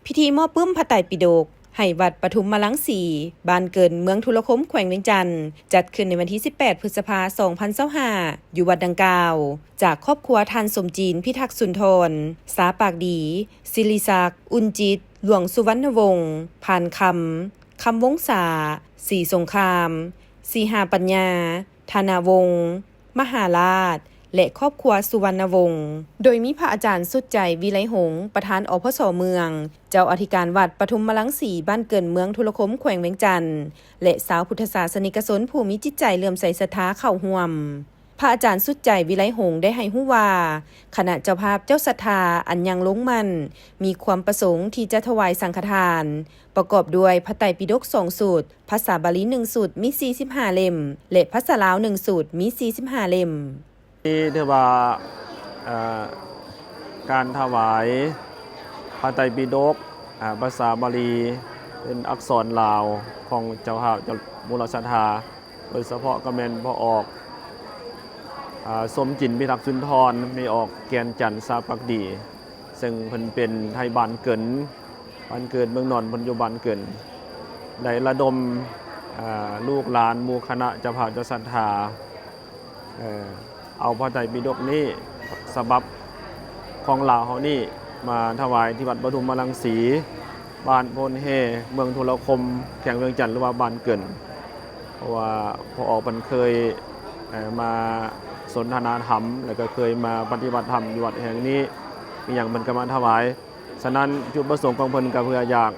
พิธีมอบปึ้มพระไตรปิฎกให้วัดปทุมมลังสีบ้านเกิดเมืองทุรคมแขวงเวียงจันทน์จัดขึ้นในวันที่ 18 พฤษภาคม 2025 อยู่วัดดังกล่าวจากครอบครัวทานสมจีนพิทักษ์สุนทร สาปากดี ศิริศักดิ์ อุ่นจิต หลวงสุวรรณวงศ์ผ่านคำวงศาศรีสงครามสีหาปัญญา ธนาวงศ์มหาราชและครอบครัวสุวรรณวงศ์โดยมีพระอาจารย์สุดใจวิไลหงส์ประธานอพส.เมืองเจ้าอธิการวัดปทุมมลังสีบ้านเกิดเมืองทุรคมแขวงเวียงจันทน์และสาวพุทธศาสนิกชนผู้มีจิตใจเลื่อมใสศรัทธาเข้าร่วมพระอาจารย์สุดใจวิไลหงส์ได้ให้ฮู้ว่าคณะเจ้าภาพเจ้าศรัทธาอันยังลงมั่นมีความประสงค์ที่จะถวายสังฆทานประกอบด้วยพระไตรปิฎก2สูตรภาษาบาลี1สูตรมี45เล่มและภาษาลาว1สูตรมี45เล่มนี่ถือว่าการถวายพระไตรปิฎกภาษาบาลีเป็นอักษรลาวของเจ้าภาพมูลศรัทธาโดยเฉพาะกระเมนพอออกสมจินพิทักษ์สุนทรมีออกแกนจันทร์ซาปักดีซึ่งเพิ่นเป็นไทยบ้านเกินเมืองนอนปัจจุบันเกินได้ระดมลูกหลานหมู่คณะเจ้าภาพเจ้าศรัทธาเอาพระไตรปิฎกนี้ฉบับของลาวเฮานี่มาถวายที่วัดปทุมมลังสีบ้านโพนเฮเมืองทุรคมแขวงเวียงจันทน์หรือว่าบ้านเกินเพราะว่าพอออกมันเคยมาสนทนาธรรมแล้วก็เคยมาปฏิบัติธรรมอยู่วัดแห่งนี้มีอย่างมันก็มาถวายฉะนั้นจุดประสงค์ของเพิ่นก็เพื่ออยาก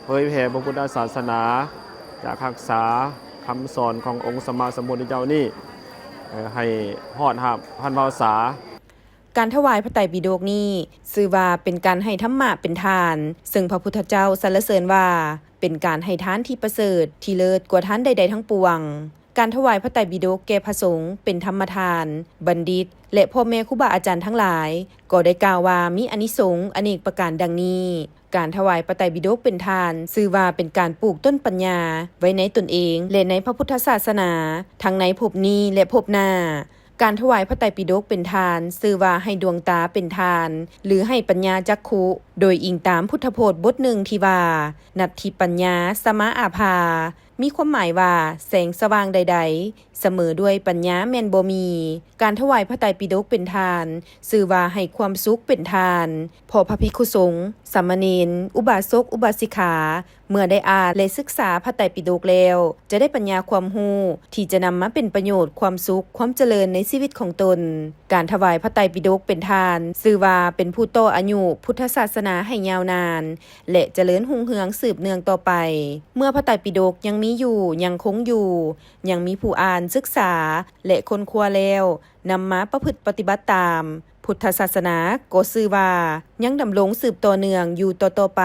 เผยแผ่พระพุทธศาสนาจากรักษาคำสอนขององค์สมมาสัมพุทธเจ้านี่ให้ฮอดฮับพันภาษาการถวายพระไตรปิฎกนี้ชื่อว่าเป็นการให้ธรรมะเป็นทานซึ่งพระพุทธเจ้าสรรเสริญว่าเป็นการให้ทานที่ประเสริฐที่เลิศกว่าทานใดๆทั้งปวงการถวายพระไตรปิฎกแก่พระสงฆ์เป็นธรรมทานบัณฑิตและพ่อแม่ครูบาอาจารย์ทั้งหลายก็ได้กล่าวว่ามีอานิสงส์อเนกประการดังนี้การถวายพระไตรปิฎกเป็นทานชื่อว่าเป็นการปลูกต้นปัญญาไว้ในตนเองและในพระพุทธศาสนาทั้งในภพนี้และภพหน้าการถวายพระไตรปิฎกเป็นทานชื่อว่าให้ดวงตาเป็นทานหรือให้ปัญญาจักขุโดยอิงตามพุทธพจน์บทหนึ่งที่ว่านัตถิปัญญาสมะอาภามีความหมายว่าแสงสว่างใดๆเสมอด้วยปัญญาแม่นบ่มีการถวายพระไตรปิฎกเป็นทานชื่อว่าให้ความสุขเป็นทานพอพระภิกขุสงฆ์สามเณรอุบาสกอุบาสิกาเมื่อได้อ่านและศึกษาพระไตรปิฎกแล้วจะได้ปัญญาความรู้ที่จะนำมาเป็นประโยชน์ความสุขความเจริญในชีวิตของตนการถวายพระไตรปิฎกเป็นทานชื่อว่าเป็นผู้ต่ออายุพุทธศาสนาให้ยาวนานและเจริญรุ่งเรืองสืบเนื่องต่อไปเมื่อพระไตรปิฎกยังมีอยู่ยังคงอยู่ยังมีผู้อ่านศึกษาและค้นคว้าแล้วนำมาประพฤติปฏิบัติตามพุทธศาสนาก็ชื่อว่ายังดำรงสืบต่อเนื่องอยู่ต่อไป